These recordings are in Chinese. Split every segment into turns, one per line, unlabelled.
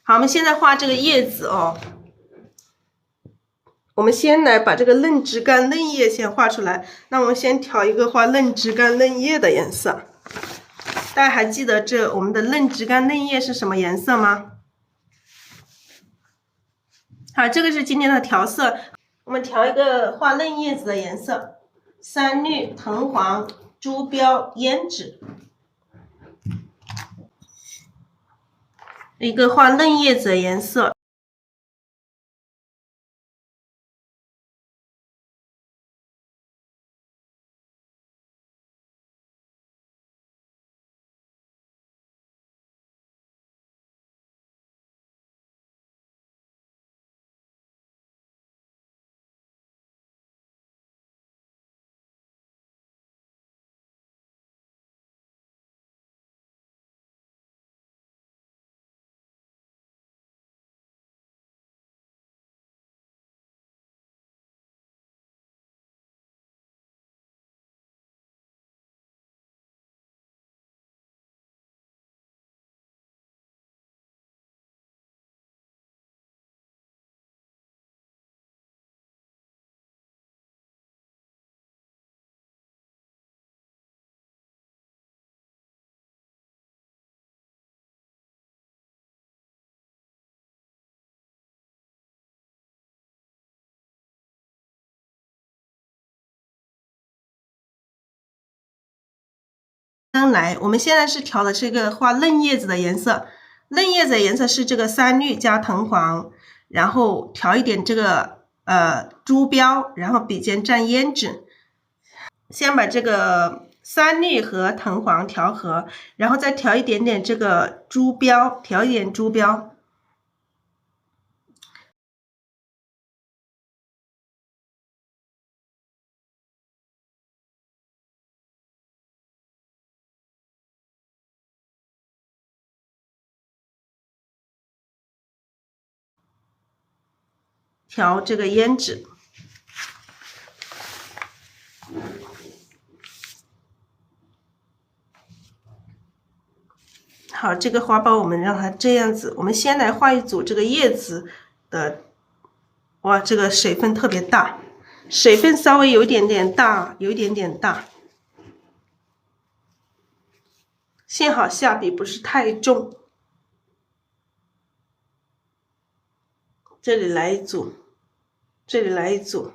好，我们现在画这个叶子哦。我们先来把这个嫩枝干、嫩叶先画出来。那我们先调一个画嫩枝干、嫩叶的颜色。大家还记得我们的嫩枝干、嫩叶是什么颜色吗？好，这个是今天的调色。我们调一个画嫩叶子的颜色：三绿、藤黄、朱标、胭脂。一个画嫩叶子的颜色。来，我们现在是调的这个画嫩叶子的颜色，嫩叶子的颜色是这个三绿加藤黄，然后调一点这个朱标，然后笔尖蘸胭脂。先把这个三绿和藤黄调和，然后再调一点点这个朱标，调一点朱标。调这个胭脂。好，这个花苞我们让它这样子。我们先来画一组这个叶子的，哇，这个水分特别大，水分稍微有一点点大，有一点点大。幸好下笔不是太重。这里来一组，这里来一组。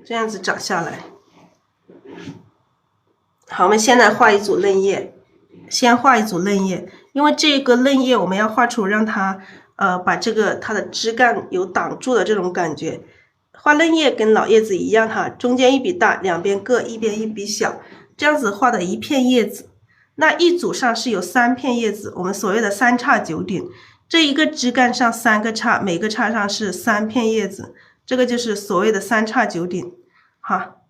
这样子长下来。好，我们先来画一组嫩叶，先画一组嫩叶，因为这个嫩叶我们要画出让它把它的枝干有挡住的这种感觉。画嫩叶跟老叶子一样哈，中间一笔大，两边各一边一笔小，这样子画的一片叶子。那一组上是有3片叶子，我们所谓的3叉9顶，这一个枝干上3个叉，每个叉上是3片叶子，这个就是所谓的3叉9顶。好，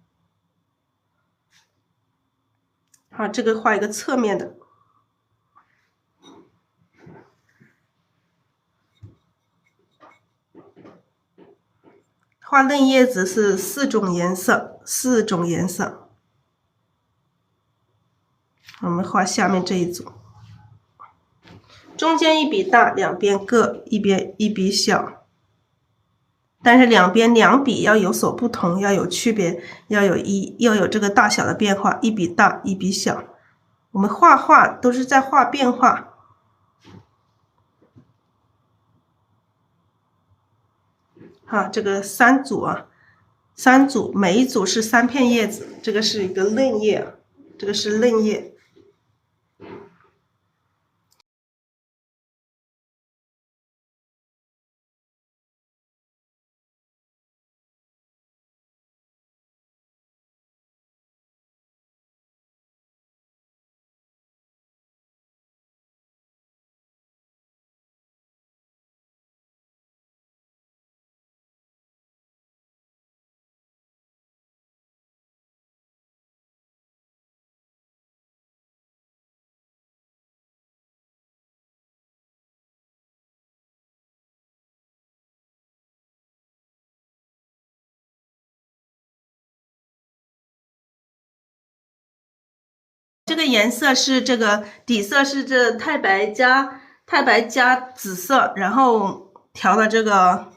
好，这个画一个侧面的。画嫩叶子是4种颜色，4种颜色。我们画下面这一组，中间一笔大，两边各一边一笔小，但是两边两笔要有所不同，要有区别，要有这个大小的变化，一笔大，一笔小。我们画都是在画变化。好，这个3组啊，3组，每一组是3片叶子，这个是一个嫩叶，这个是嫩叶。这个颜色是这个底色是这太白加紫色，然后调的这个，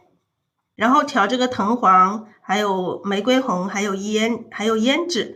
然后调这个藤黄，还有玫瑰红，还有胭脂。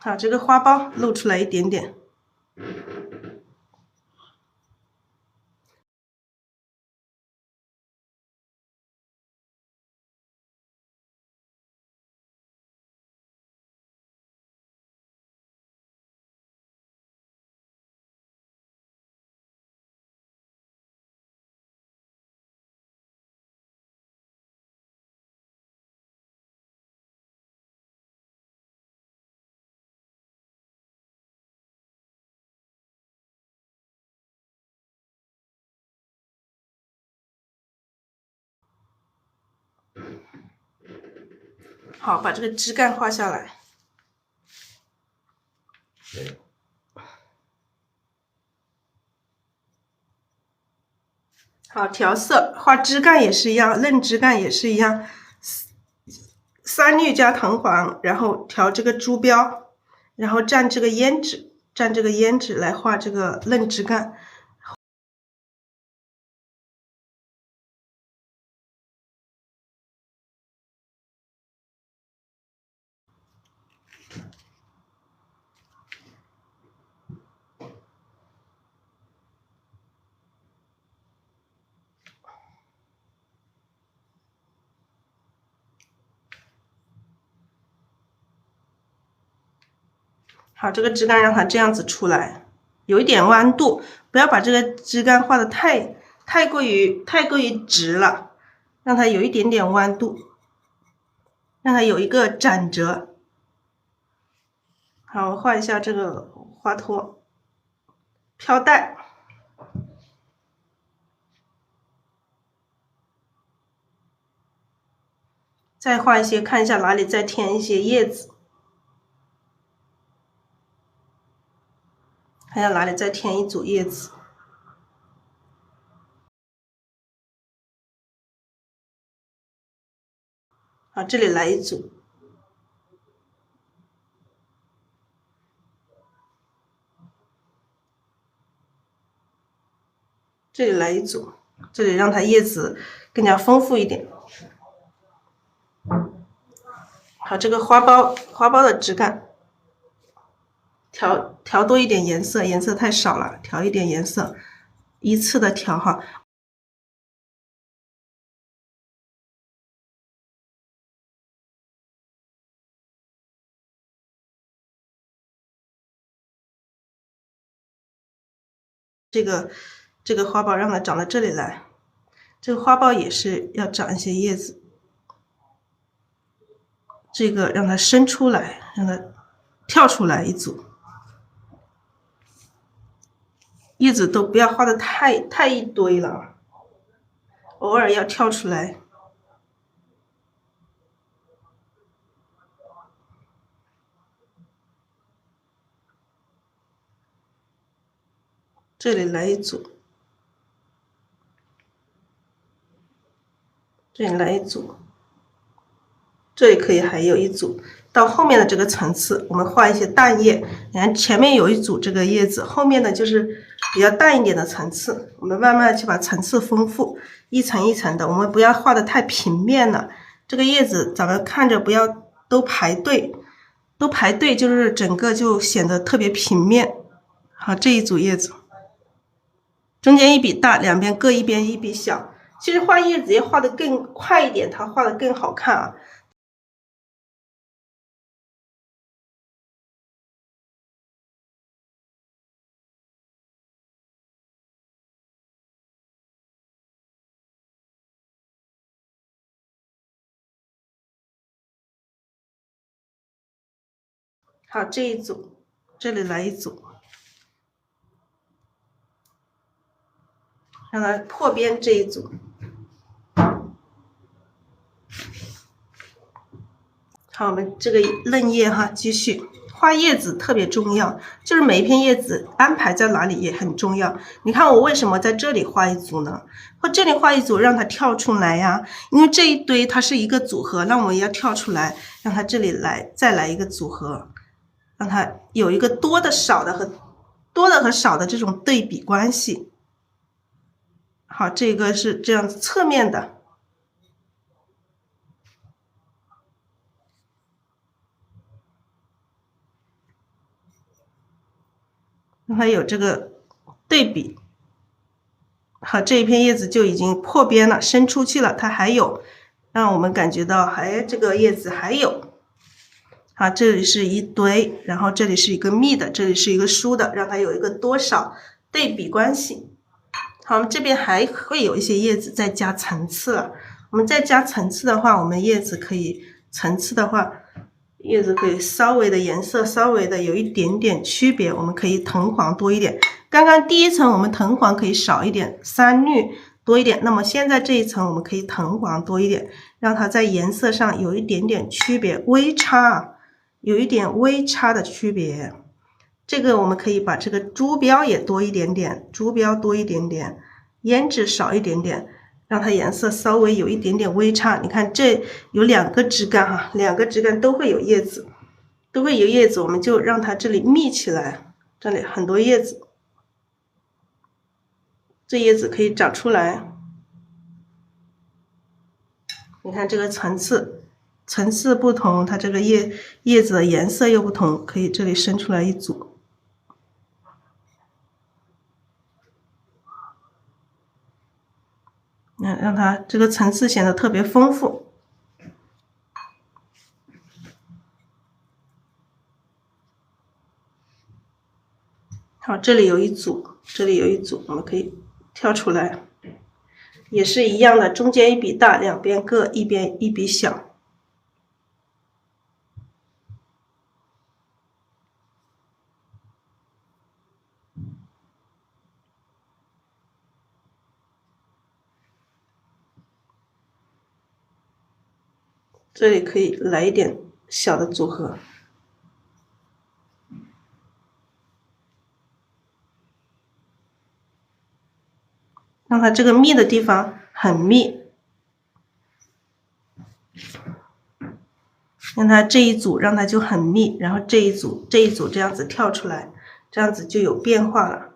好，这个花苞露出来一点点。好，把这个枝干画下来。好，调色，画枝干也是一样，嫩枝干也是一样，3绿加藤黄，然后调这个珠标，然后蘸这个胭脂，来画这个嫩枝干。好，这个枝干让它这样子出来，有一点弯度，不要把这个枝干画的太过于直了，让它有一点点弯度，让它有一个展折。好，我画一下这个花托飘带，再画一些，看一下哪里再添一些叶子。还要哪里再添一组叶子？好，这里来一组，这里来一组，这里让它叶子更加丰富一点。好，这个花苞的枝干，调多一点颜色，颜色太少了，调一点颜色，依次的调哈。这个花苞让它长到这里来，这个花苞也是要长一些叶子，这个让它伸出来，让它跳出来一组，叶子都不要画的太一堆了，偶尔要跳出来。这里来一组，这里来一组，这里可以还有一组。到后面的这个层次，我们画一些淡叶。你看前面有一组这个叶子，后面的就是比较淡一点的层次。我们慢慢去把层次丰富，一层一层的。我们不要画的太平面了。这个叶子咱们看着不要都排队，就是整个就显得特别平面。好，这一组叶子。中间一笔大，两边各一边一笔小，其实画叶子要画的更快一点，它画的更好看啊。好，这一组，这里来一组，让它破边这一组。好，我们这个嫩叶哈，继续画叶子特别重要，就是每一片叶子安排在哪里也很重要。你看我为什么在这里画一组呢？或这里画一组，让它跳出来呀，因为这一堆它是一个组合，那我们要跳出来，让它这里来再来一个组合，让它有一个多的少的和少的这种对比关系。好，这个是这样子侧面的。让它有这个对比。好，这一片叶子就已经破边了，伸出去了，它还有，让我们感觉到这个叶子还有。好，这里是一堆，然后这里是一个密的，这里是一个疏的，让它有一个多少对比关系。好，我们这边还会有一些叶子再加层次了。我们再加层次的话，我们叶子可以层次的话，叶子可以稍微的颜色稍微的有一点点区别，我们可以藤黄多一点。刚刚第一层我们藤黄可以少一点，三绿多一点，那么现在这一层我们可以藤黄多一点，让它在颜色上有一点点区别，微差，有一点微差的区别。这个我们可以把这个珠标也多一点点，珠标多一点点，胭脂少一点点，让它颜色稍微有一点点微差。你看这有两个枝干哈，两个枝干都会有叶子，都会有叶子，我们就让它这里密起来，这里很多叶子，这叶子可以长出来。你看这个层次不同，它这个叶子的颜色又不同，可以这里生出来一组。让它这个层次显得特别丰富。好，这里有一组，这里有一组，我们可以挑出来，也是一样的，中间一笔大，两边各一边一笔小。这里可以来一点小的组合，让它这个密的地方很密，让它这一组让它就很密，然后这一组这样子跳出来，这样子就有变化了。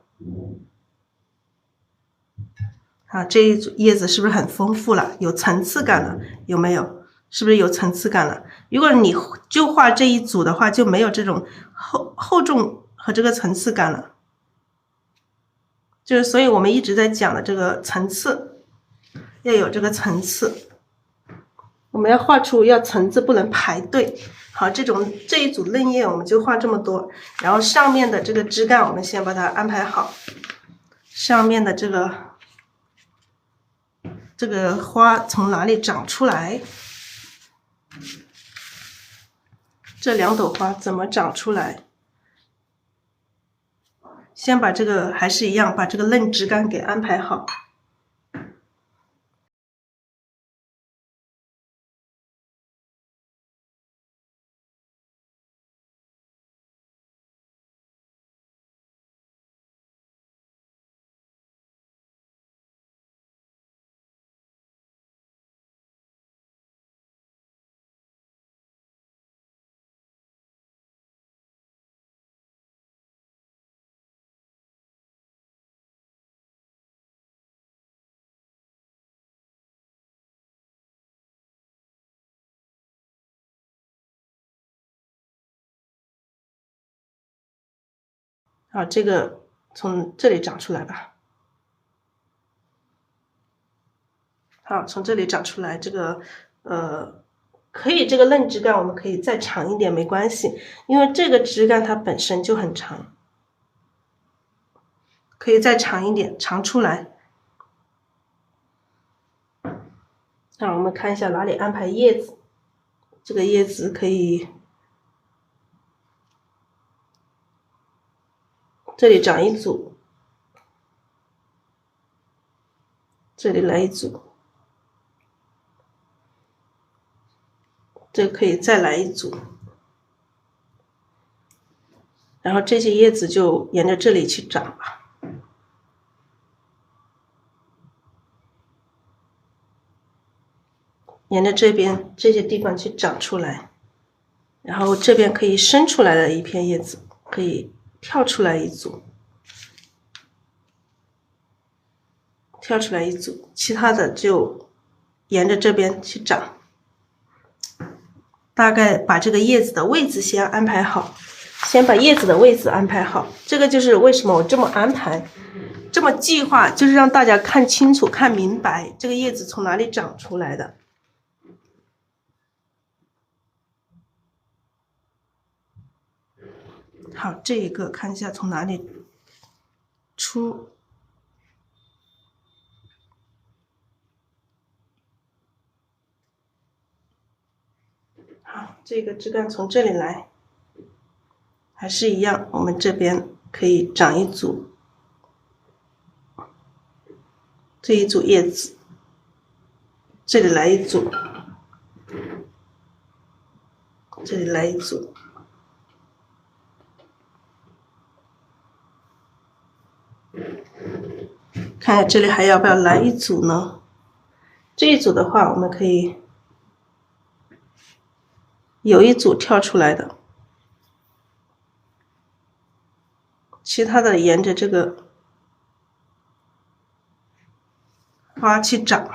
啊，这一组叶子是不是很丰富了？有层次感了，有没有？是不是有层次感了？如果你就画这一组的话，就没有这种厚重和这个层次感了。就是所以我们一直在讲的这个层次，要有这个层次。我们要画出要层次不能排队。好，这一组嫩叶我们就画这么多，然后上面的这个枝干我们先把它安排好，上面的这个花从哪里长出来？这两朵花怎么长出来？先把这个还是一样，把这个嫩枝干给安排好。好，这个从这里长出来吧。好，从这里长出来这个可以这个嫩枝干我们可以再长一点没关系，因为这个枝干它本身就很长，可以再长一点，长出来。那我们看一下哪里安排叶子，这个叶子可以这里长一组，这里来一组，这可以再来一组，然后这些叶子就沿着这里去长吧。沿着这边这些地方去长出来，然后这边可以伸出来的一片叶子可以跳出来一组，跳出来一组，其他的就沿着这边去长。大概把这个叶子的位置先安排好，先把叶子的位置安排好。这个就是为什么我这么安排，这么计划，就是让大家看清楚、看明白这个叶子从哪里长出来的。好，这一个看一下从哪里出。好，这个枝干从这里来，还是一样，我们这边可以长一组，这一组叶子，这里来一组，这里来一组。看看这里还要不要来一组呢？这一组的话，我们可以有一组跳出来的，其他的沿着这个花去长，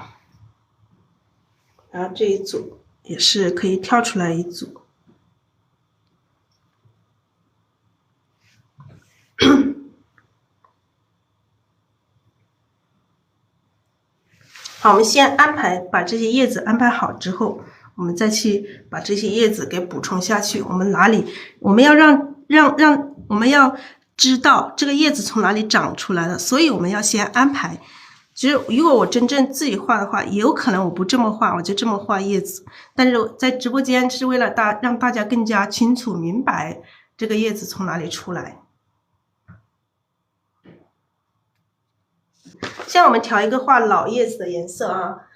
然后这一组也是可以跳出来一组。好，我们先安排把这些叶子安排好之后，我们再去把这些叶子给补充下去。我们哪里我们要我们要知道这个叶子从哪里长出来的，所以我们要先安排。其实如果我真正自己画的话，也有可能我不这么画，我就这么画叶子。但是在直播间是为了让大家更加清楚明白这个叶子从哪里出来。像我们调一个画老叶子的颜色啊，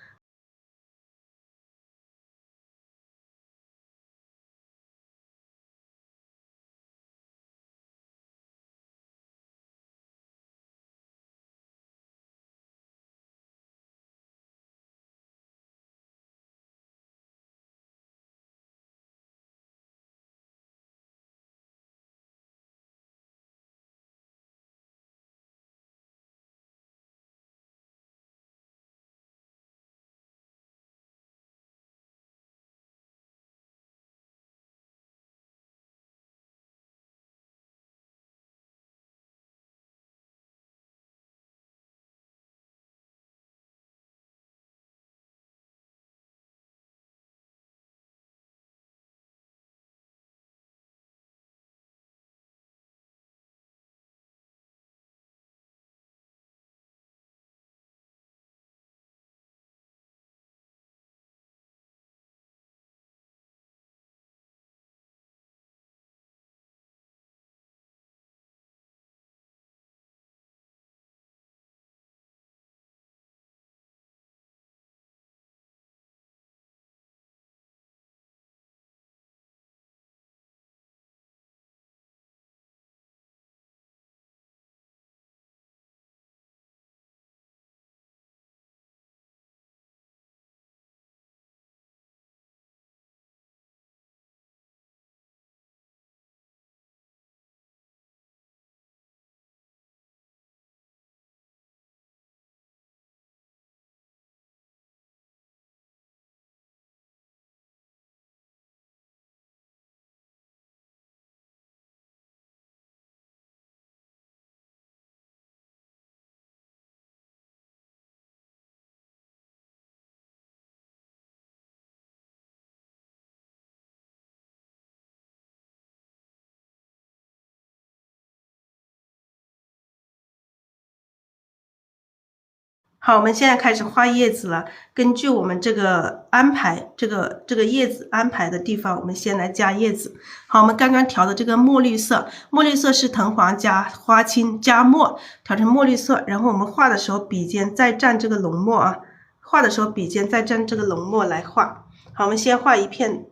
好，我们现在开始画叶子了。根据我们这个安排，这个叶子安排的地方，我们先来加叶子。好，我们刚刚调的这个墨绿色，墨绿色是藤黄加花青加墨调成墨绿色。然后我们画的时候，笔尖再蘸这个浓墨啊，画的时候笔尖再蘸这个浓墨来画。好，我们先画一片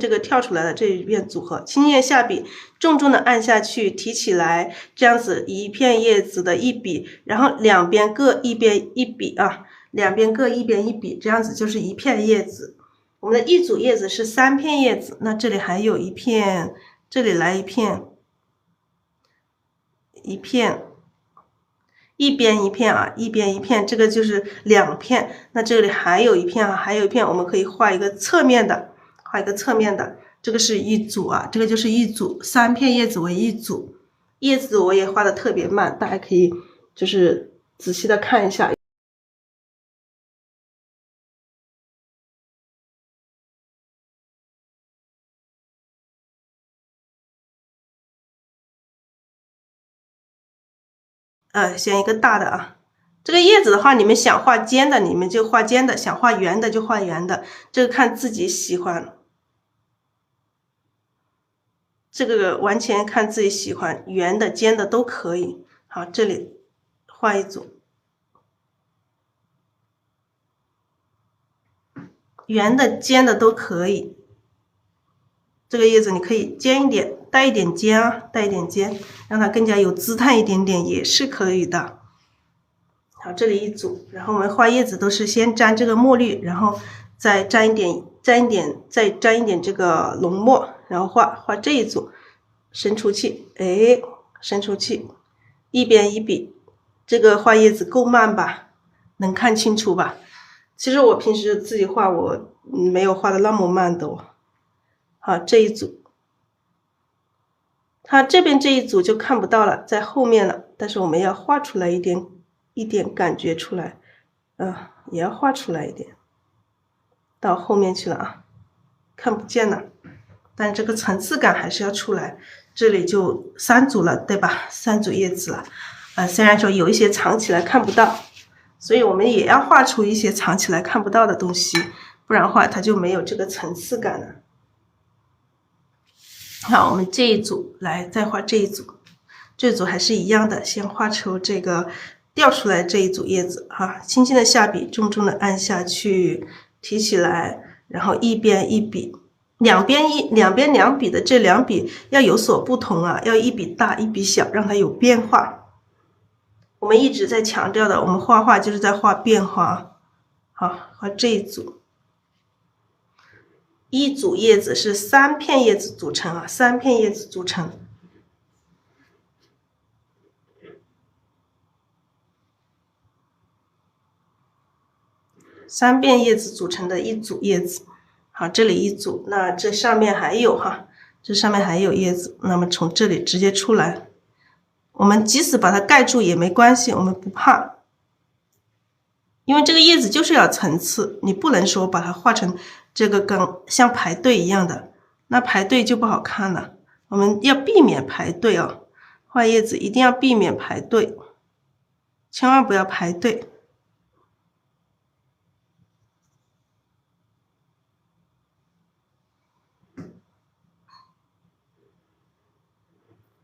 这个跳出来的这一片组合，轻轻的下笔，重重的按下去，提起来，这样子一片叶子的一笔，然后两边各一边一笔啊，两边各一边一笔，这样子就是一片叶子。我们的一组叶子是3片叶子，那这里还有一片，这里来一片，一边一片啊，一边一片，这个就是2片。那这里还有一片啊，还有一片，我们可以画一个侧面的。画一个侧面的，这个是一组啊，这个就是一组，3片叶子为一组。叶子我也画的特别慢，大家可以就是仔细的看一下。选一个大的啊。这个叶子的话，你们想画尖的，你们就画尖的；想画圆的就画圆的，这个看自己喜欢。这个完全看自己喜欢，圆的、尖的都可以。好，这里画一组，圆的、尖的都可以。这个叶子你可以尖一点，带一点尖啊，带一点尖，让它更加有姿态一点点也是可以的。好，这里一组，然后我们画叶子都是先沾这个墨绿，然后再沾一点，再沾一点这个浓墨，然后画这一组。伸出去，哎，伸出去，一边一笔。这个画叶子够慢吧？能看清楚吧？其实我平时自己画，我没有画的那么慢的哦。好，这一组，它这边这一组就看不到了，在后面了。但是我们要画出来一点感觉出来，也要画出来一点，到后面去了啊，看不见了。但这个层次感还是要出来。这里就3组了，对吧？3组叶子了。虽然说有一些藏起来看不到，所以我们也要画出一些藏起来看不到的东西，不然的话它就没有这个层次感了。好，我们这一组来再画这一组，这组还是一样的，先画出这个掉出来这一组叶子哈，轻轻的下笔，重重的按下去，提起来，然后一边一笔。两边2笔的这2笔要有所不同啊，要一笔大一笔小，让它有变化。我们一直在强调的，我们画画就是在画变化。好，画这一组，一组叶子是3片叶子组成啊，3片叶子组成。3片叶子组成的一组叶子。好，这里一组，那这上面还有哈，这上面还有叶子，那么从这里直接出来，我们即使把它盖住也没关系，我们不怕，因为这个叶子就是要层次，你不能说把它画成这个跟像排队一样的，那排队就不好看了。我们要避免排队哦，画叶子一定要避免排队，千万不要排队。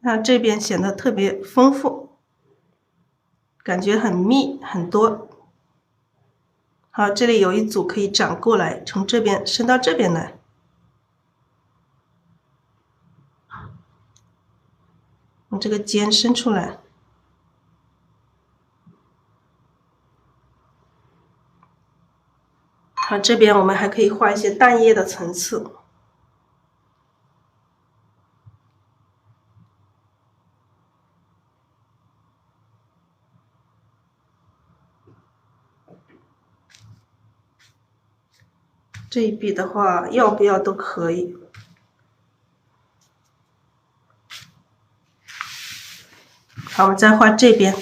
那这边显得特别丰富，感觉很密很多。好，这里有一组可以长过来，从这边伸到这边来。从这个尖伸出来。好，这边我们还可以画一些淡叶的层次。这一笔的话，要不要都可以。好，我们再画这边，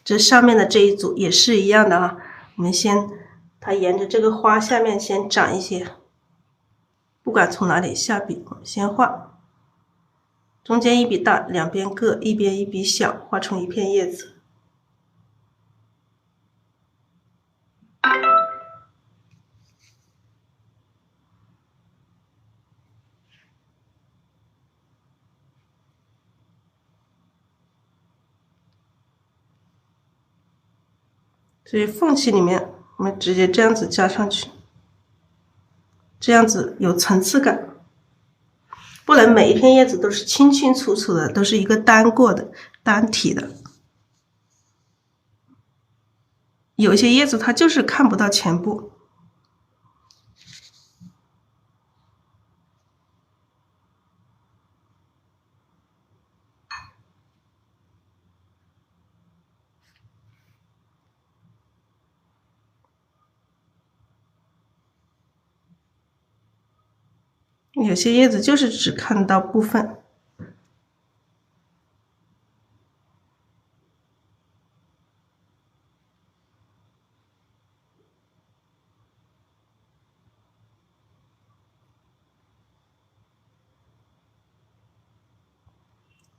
这上面的这一组也是一样的啊。我们先，它沿着这个花下面先长一些，不管从哪里下笔，我们先画，中间一笔大，两边各一边一笔小，画成一片叶子。所以缝隙里面我们直接这样子加上去，这样子有层次感。不能每一片叶子都是清清楚楚的，都是一个单过的单体的。有一些叶子它就是看不到前部。有些叶子就是只看到部分。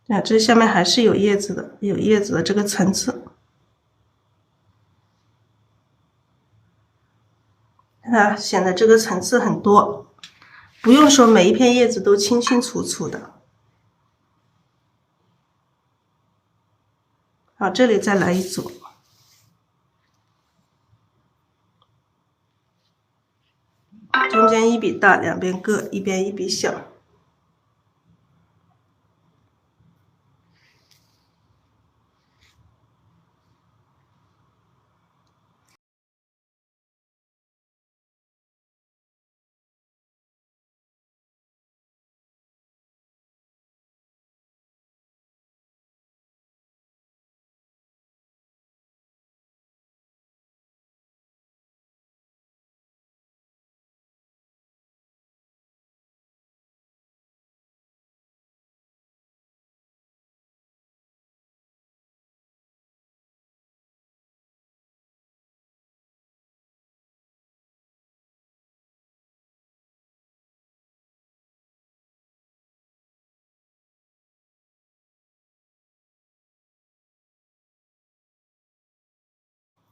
啊，这下面还是有叶子的，有叶子的这个层次。啊，显得这个层次很多，不用说每一片叶子都清清楚楚的。好，这里再来一组，中间一笔大，两边各一边一笔小。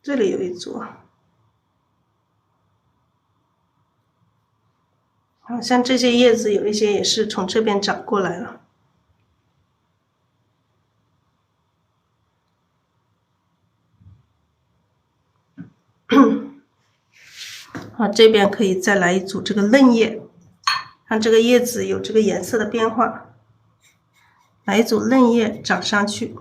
这里有一组，好像这些叶子有一些也是从这边长过来了。好，这边可以再来一组这个嫩叶，看这个叶子有这个颜色的变化，来一组嫩叶长上去。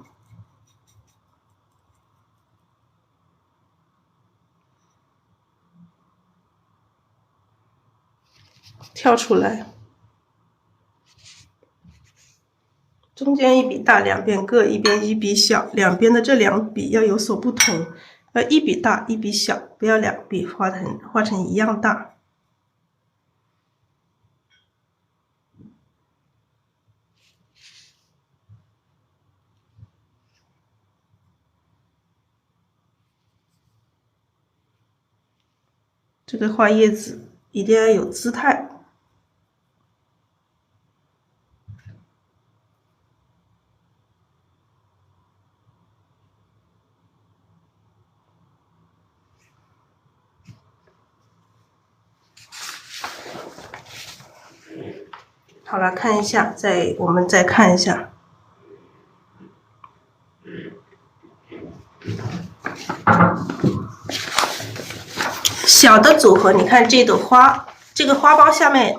跳出来，中间一笔大，两边各一边一笔小，两边的这两笔要有所不同，一笔大一笔小，不要两笔画成一样大。这个画叶子一定要有姿态。好了，看一下，我们再看一下。小的组合，你看这朵花，这个花苞下面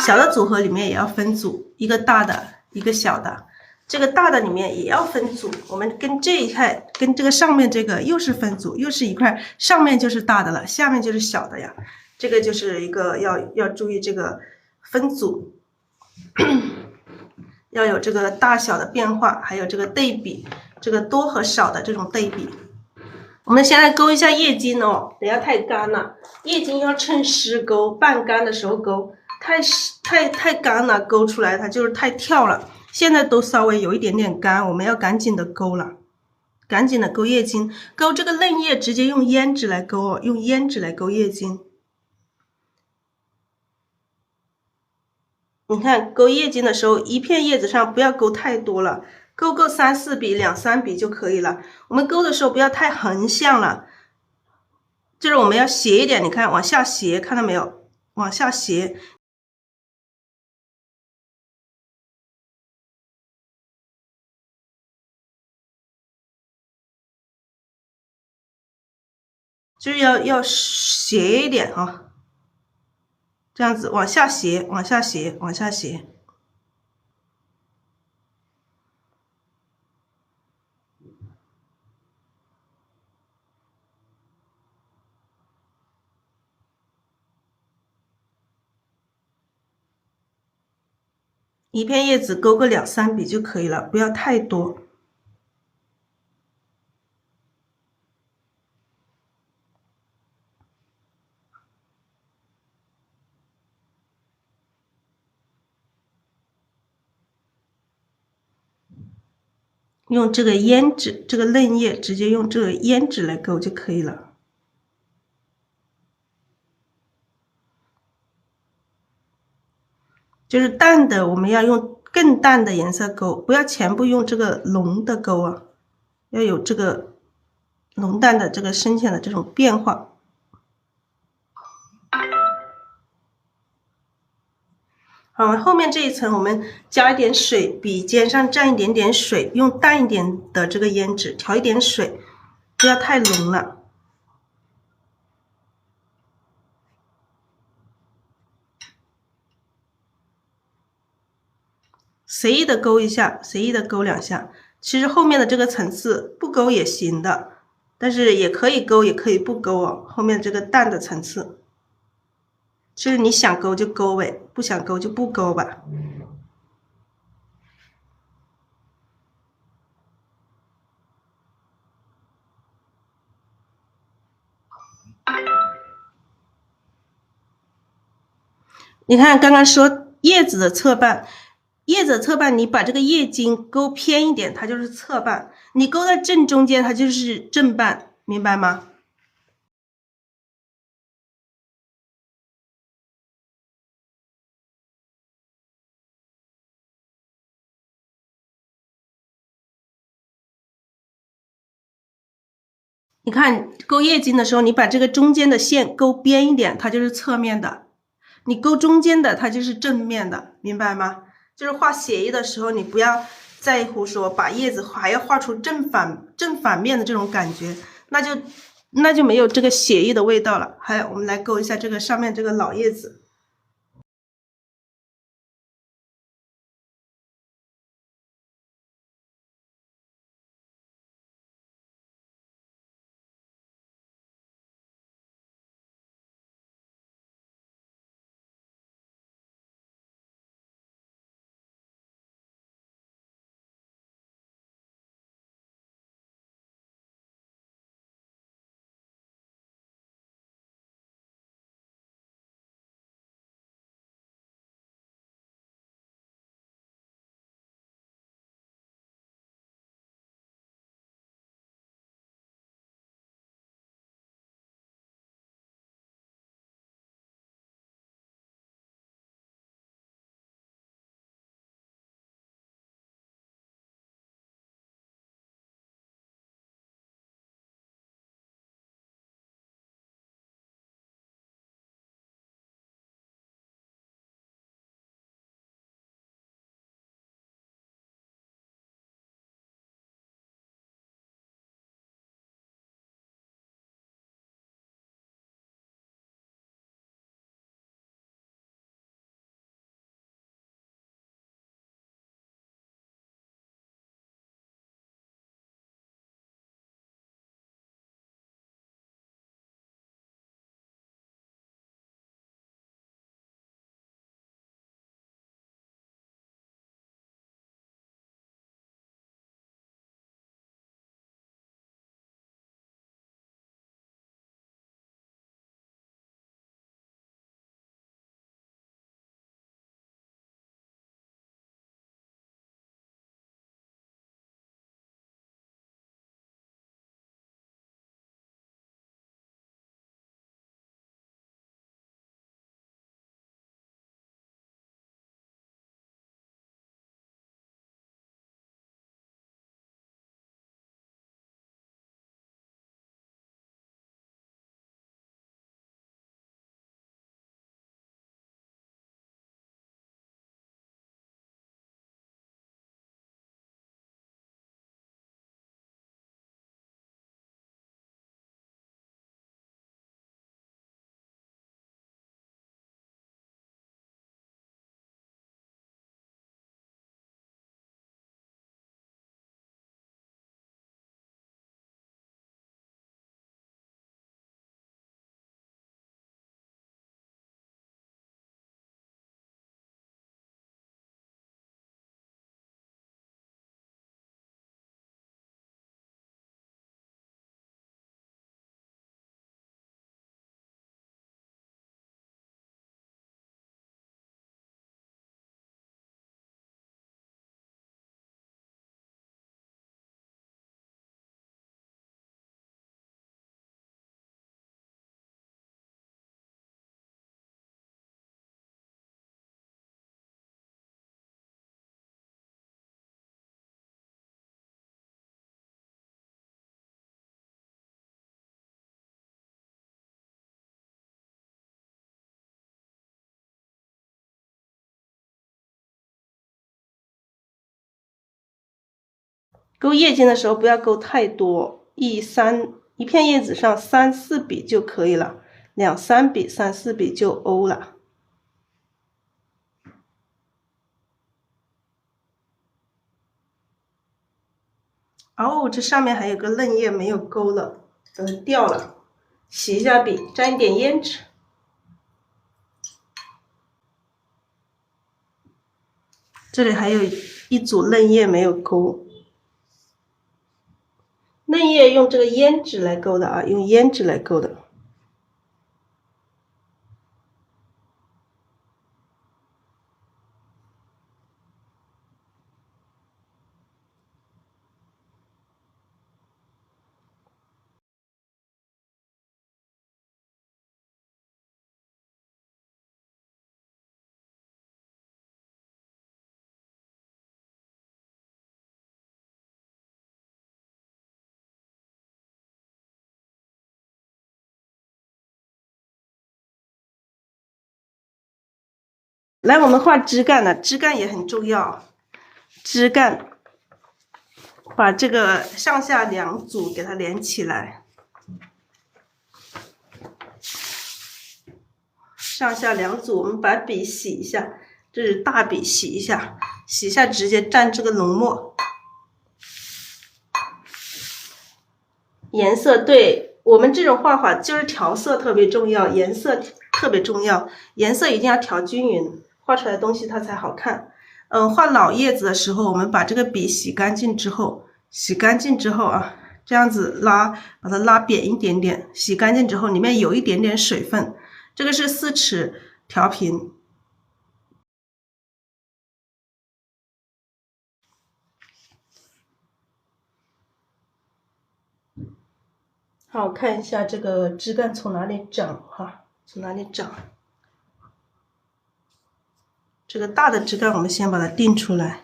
小的组合里面也要分组，一个大的，一个小的。这个大的里面也要分组，我们跟这一块，跟这个上面这个又是分组，又是一块，上面就是大的了，下面就是小的呀。这个就是一个要注意这个分组，要有这个大小的变化，还有这个对比，这个多和少的这种对比。我们先来勾一下叶茎哦，等下太干了，叶茎要趁湿勾，半干的时候勾，太干了，勾出来它就是太跳了。现在都稍微有一点点干，我们要赶紧的勾了，赶紧的勾叶茎，勾这个嫩叶直接用胭脂来勾哦，用胭脂来勾叶茎。你看勾叶茎的时候，一片叶子上不要勾太多了，勾个3、4笔、2、3笔就可以了。我们勾的时候不要太横向了，就是我们要斜一点，你看往下斜，看到没有？往下斜。就是要斜一点啊，这样子往下斜，往下斜，往下斜。一片叶子勾个2、3笔就可以了，不要太多。用这个胭脂，这个嫩叶直接用这个胭脂来勾就可以了。就是淡的，我们要用更淡的颜色勾，不要全部用这个浓的勾啊，要有这个浓淡的这个深浅的这种变化。好，后面这一层我们加一点水，笔尖上蘸一点点水，用淡一点的这个胭脂调一点水，不要太浓了。随意的勾一下，随意的勾2下。其实后面的这个层次不勾也行的，但是也可以勾，也可以不勾哦。后面这个淡的层次，就是你想勾就勾呗，不想勾就不勾吧。你看刚刚说叶子的侧瓣，叶子的侧瓣你把这个叶茎勾偏一点，它就是侧瓣；你勾在正中间，它就是正瓣，明白吗？你看勾叶茎的时候，你把这个中间的线勾边一点，它就是侧面的；你勾中间的，它就是正面的，明白吗？就是画写意的时候，你不要在乎说把叶子还要画出正反面的这种感觉，那就没有这个写意的味道了。还有，我们来勾一下这个上面这个老叶子。勾叶尖的时候不要勾太多，一片叶子上3、4笔就可以了，2、3笔、3、4笔就 O 了。哦，这上面还有个嫩叶没有勾了，掉了，洗一下笔，沾一点胭脂。这里还有一组嫩叶没有勾，嫩叶用这个胭脂来勾的啊，用胭脂来勾的。来，我们画枝干了，枝干也很重要。枝干把这个上下2组给它连起来，上下2组，我们把笔洗一下，这是大笔洗一下，洗一下直接蘸这个浓墨。颜色对我们这种画法就是调色特别重要，颜色特别重要，颜色一定要调均匀，画出来的东西它才好看。画老叶子的时候，我们把这个笔洗干净之后啊，这样子把它拉扁一点点，洗干净之后里面有一点点水分，这个是4尺调平。好，我看一下这个枝干从哪里长哈，从哪里长。这个大的枝干我们先把它定出来。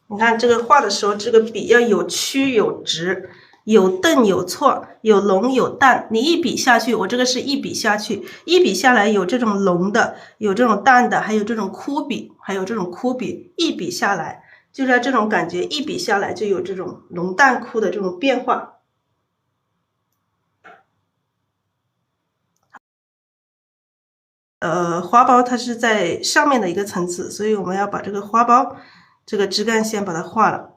你看这个画的时候，这个笔要有曲有直，有顿有错，有浓有淡。你一笔下去，我这个是一笔下去，一笔下来有这种浓的，有这种淡的，还有这种枯笔，一笔下来就是要这种感觉，一笔下来就有这种浓淡枯的这种变化。花苞它是在上面的一个层次，所以我们要把这个花苞这个枝干先把它画了。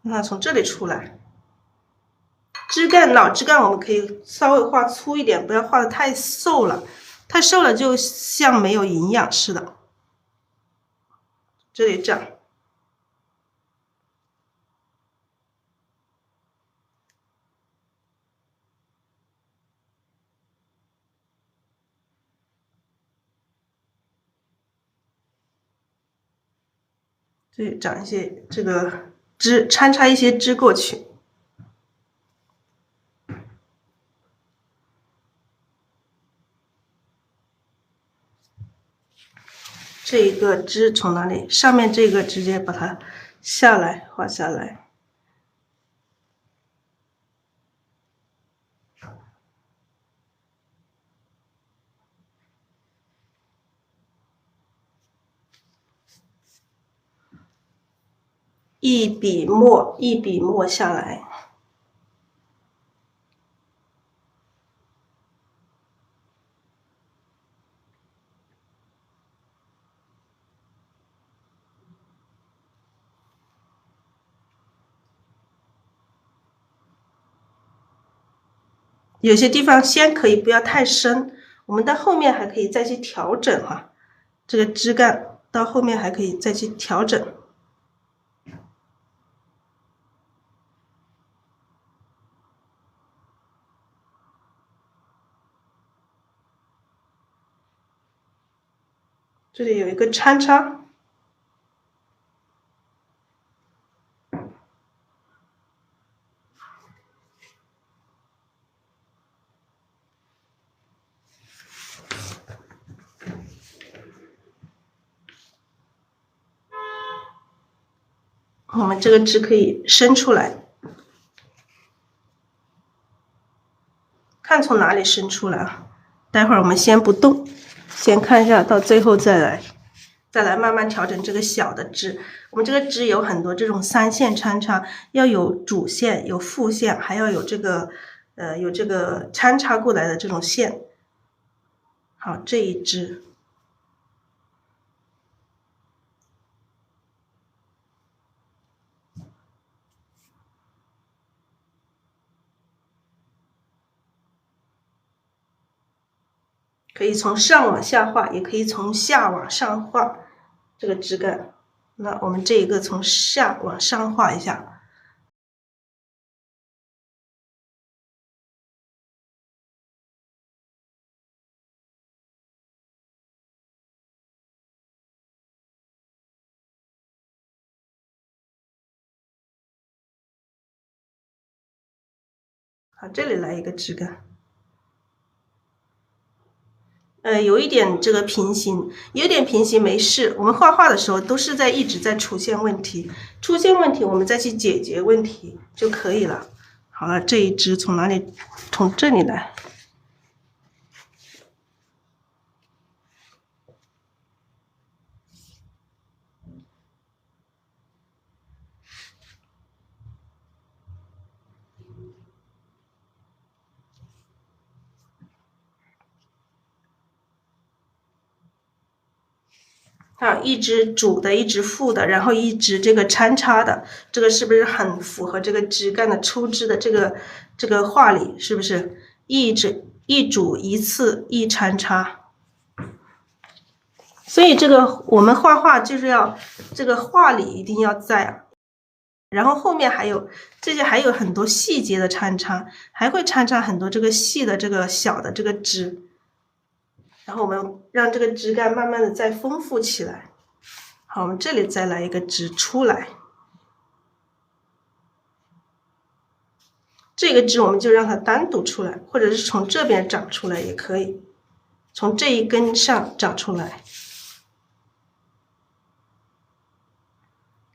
让它从这里出来。老枝干我们可以稍微画粗一点，不要画的太瘦了，太瘦了就像没有营养似的。这里长。这里长一些这个枝，穿插一些枝过去。这一个枝从哪里？上面这个直接把它下来，画下来。一笔墨下来。有些地方先可以不要太深，我们到后面还可以再去调整哈。这个枝干到后面还可以再去调整。这里有一个穿插。我们这个枝可以伸出来，看从哪里伸出来啊？待会儿我们先不动，先看一下，到最后再来慢慢调整这个小的枝。我们这个枝有很多这种3线穿插，要有主线，有副线，还要有这个穿插过来的这种线。好，这一支。可以从上往下画，也可以从下往上画这个枝干。那我们这一个从下往上画一下。好，这里来一个枝干。有一点这个平行，有点平行没事。我们画画的时候都是一直在出现问题，出现问题我们再去解决问题就可以了。好了，这一支从哪里？从这里来。好，一支主的，一支副的，然后一支这个穿插的，这个是不是很符合这个枝干的出枝的这个画理？是不是一主一次一穿插？所以这个我们画画就是要这个画理一定要在啊，然后后面还有这些还有很多细节的穿插，还会穿插很多这个细的这个小的这个枝。然后我们让这个枝干慢慢的再丰富起来。好，我们这里再来一个枝出来，这个枝我们就让它单独出来，或者是从这边长出来也可以，从这一根上长出来。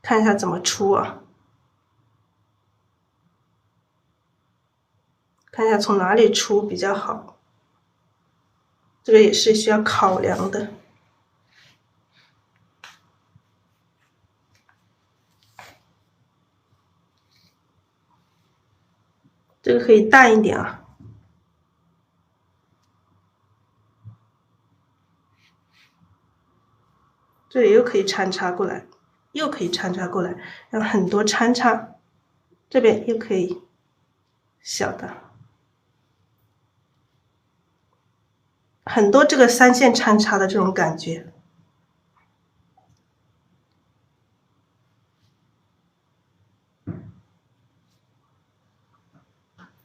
看一下怎么出啊？看一下从哪里出比较好，这个也是需要考量的。这个可以淡一点啊。这里又可以穿插过来，又可以穿插过来，让很多穿插。这边又可以小的，很多这个3线穿插的这种感觉。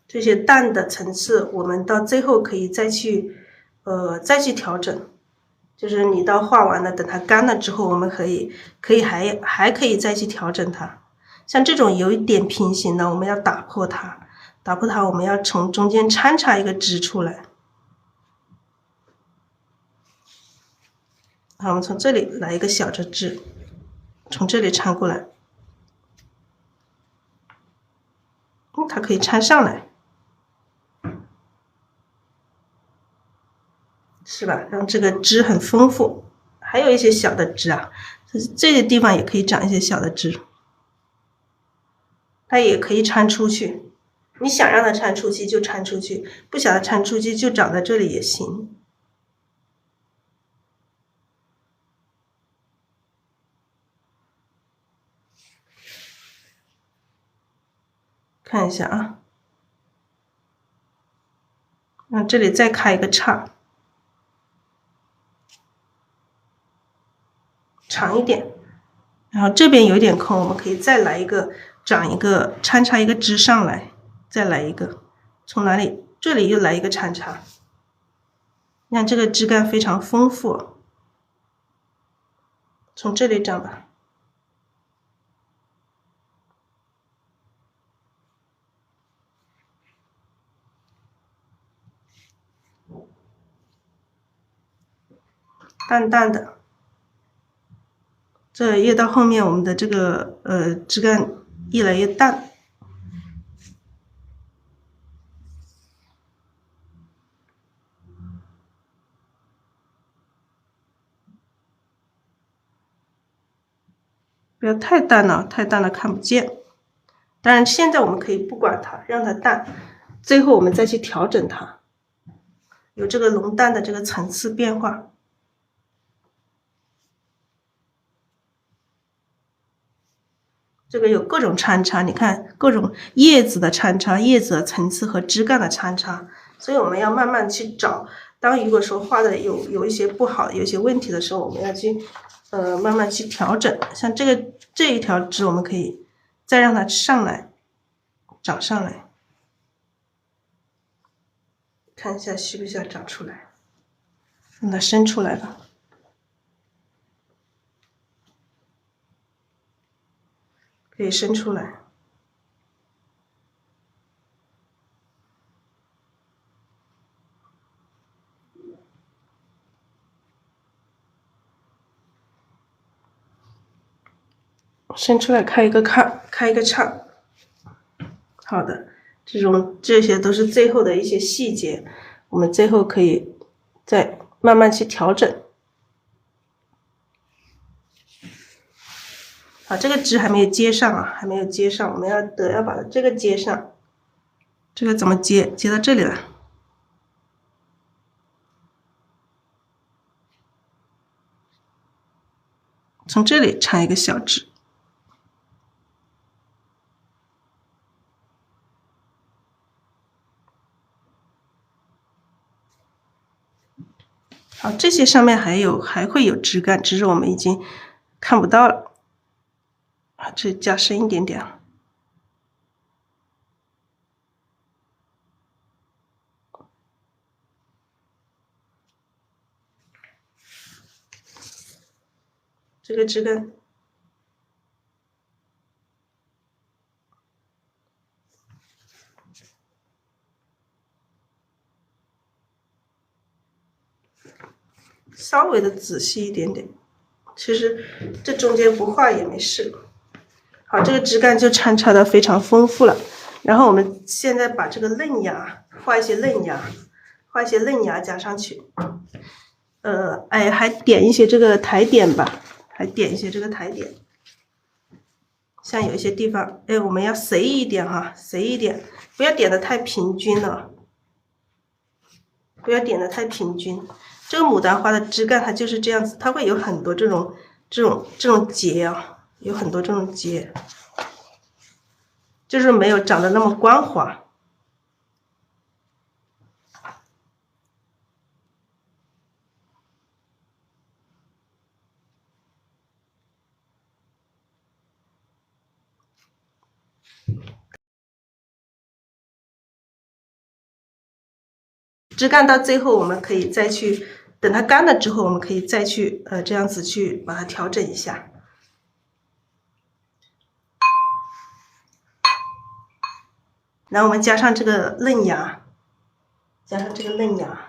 这些淡的层次，我们到最后可以再去调整。就是你到画完了，等它干了之后，我们还可以再去调整它。像这种有一点平行的，我们要打破它，我们要从中间穿插一个枝出来。好，我们从这里来一个小的枝，从这里穿过来，它可以穿上来。是吧？让这个枝很丰富，还有一些小的枝啊，这些地方也可以长一些小的枝，它也可以穿出去。你想让它穿出去就穿出去，不想它穿出去就长在这里也行。看一下啊，让这里再开一个叉。长一点，然后这边有点空，我们可以再来一个，长一个穿插一个枝上来，再来一个，从哪里？这里又来一个穿插，让这个枝干非常丰富。从这里长吧，淡淡的。这越到后面，我们的这个枝干越来越淡。不要太淡了，太淡了看不见。当然，现在我们可以不管它，让它淡，最后我们再去调整它，有这个浓淡的这个层次变化。这个有各种参差，你看各种叶子的参差、叶子的层次和枝干的参差，所以我们要慢慢去找。当如果说画的有一些不好、有一些问题的时候，我们要去慢慢去调整。像这一条枝，我们可以再让它上来，长上来，看一下需不需要长出来，让它伸出来吧。可以伸出来。伸出来开一个坎，开一个叉。好的，这些都是最后的一些细节，我们最后可以再慢慢去调整。好，这个枝还没有接上啊，还没有接上，我们要把这个接上。这个怎么接？接到这里了。从这里插一个小枝。好，这些上面还会有枝干，只是我们已经看不到了。啊，这加深一点点。这个枝干。稍微的仔细一点点，其实这中间不画也没事。好，这个枝干就参差的非常丰富了。然后我们现在把这个嫩芽画一些嫩芽，画一些嫩芽加上去。还点一些这个苔点吧，还点一些这个苔点。像有一些地方，我们要随意一点哈，随意一点，不要点的太平均了，不要点的太平均。这个牡丹花的枝干它就是这样子，它会有很多这种节啊，有很多这种节，就是没有长得那么光滑。枝干到最后，我们可以再去等它干了之后，我们可以再去这样子去把它调整一下。然后我们加上这个嫩芽，加上这个嫩芽。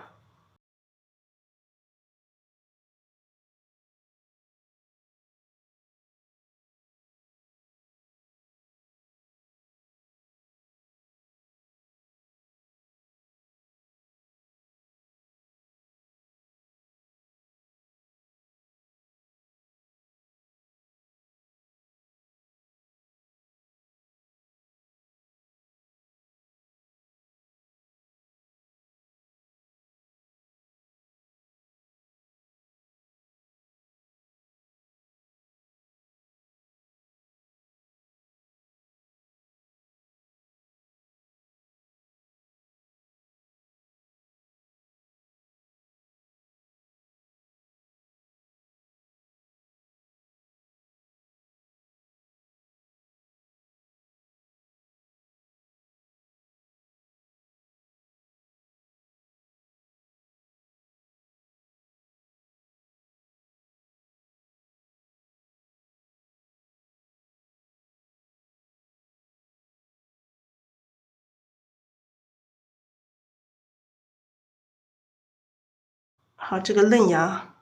好，这个嫩芽，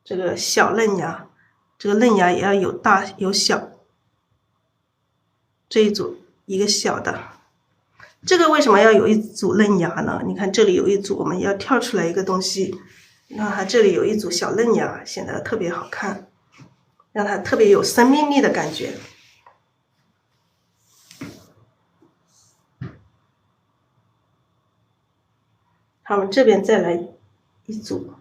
这个小嫩芽，这个嫩芽也要有大有小。这一组一个小的，这个为什么要有一组嫩芽呢？你看这里有一组，我们要跳出来一个东西，让它这里有一组小嫩芽，显得特别好看，让它特别有生命力的感觉。好，我们这边再来一组。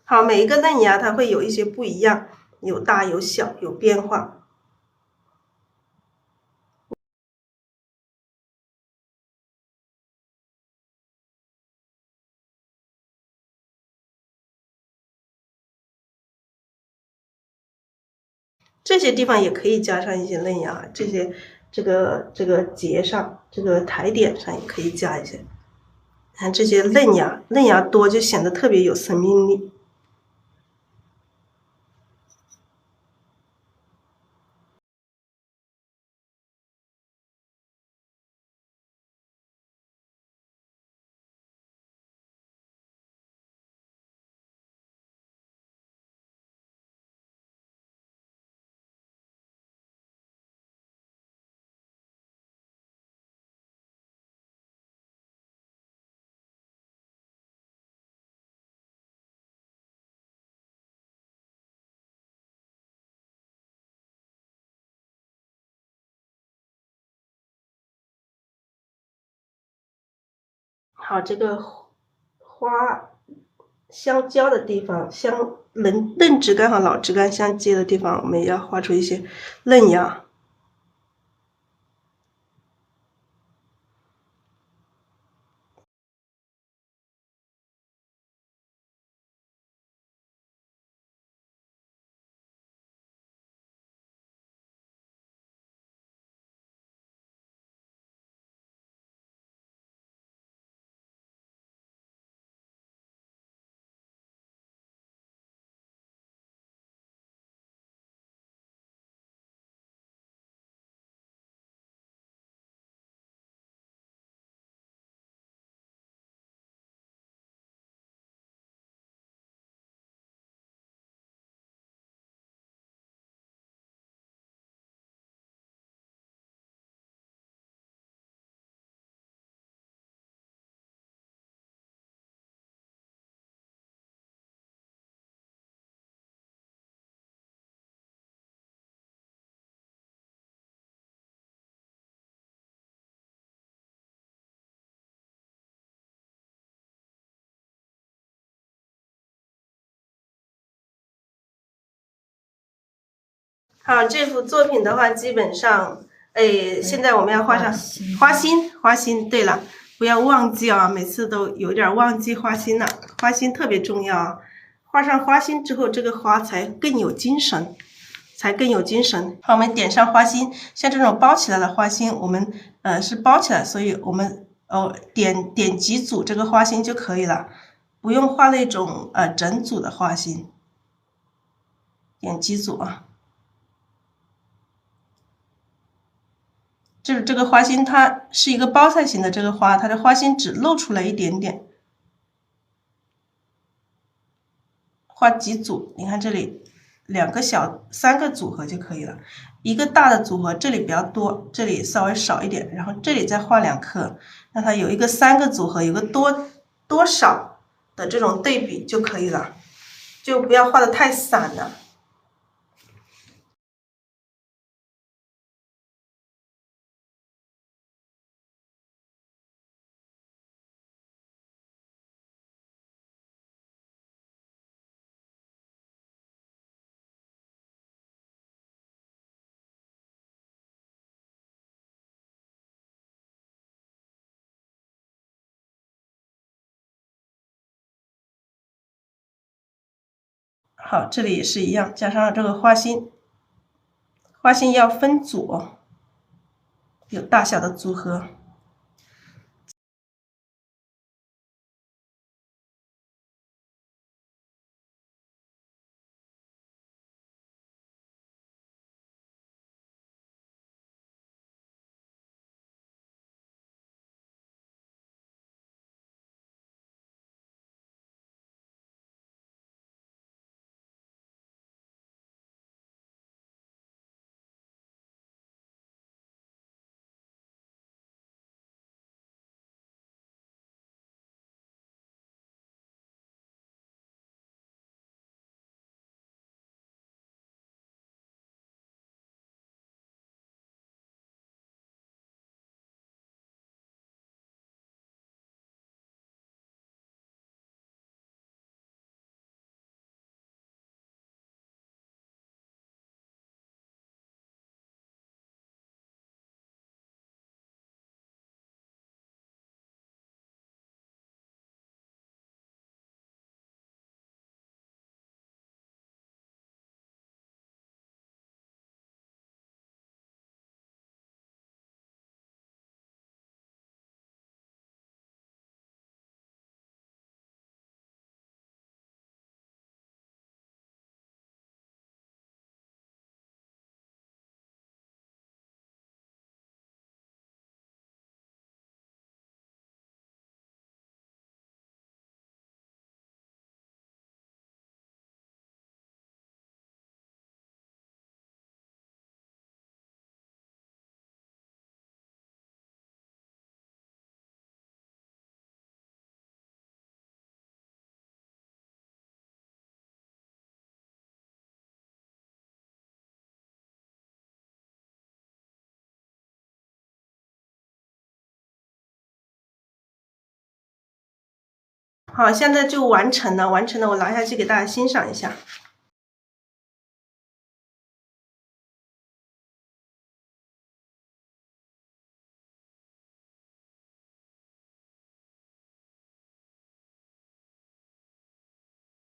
好，每一个嫩芽它会有一些不一样，有大有小，有变化。这些地方也可以加上一些嫩芽，这个节上，这个台点上也可以加一些。看这些嫩芽，嫩芽多就显得特别有生命力。好，这个花相交的地方，嫩枝干和老枝干相接的地方，我们也要画出一些嫩芽。好，这幅作品的话，基本上，现在我们要画上花心，花心。对了，不要忘记啊，每次都有点忘记花心了，花心特别重要啊。画上花心之后，这个花才更有精神，才更有精神。好，我们点上花心，像这种包起来的花心，我们是包起来，所以我们点几组这个花心就可以了，不用画那种整组的花心，点几组啊。这个花心它是一个包菜型的这个花，它的花心只露出来一点点，画几组，你看这里3个组合就可以了，一个大的组合，这里比较多，这里稍微少一点，然后这里再画2颗，让它有一个3个组合，有个多少的这种对比就可以了，就不要画的太散了。好，这里也是一样，加上这个花心，花心要分组，有大小的组合。好，现在就完成了，完成了，我拿下去给大家欣赏一下。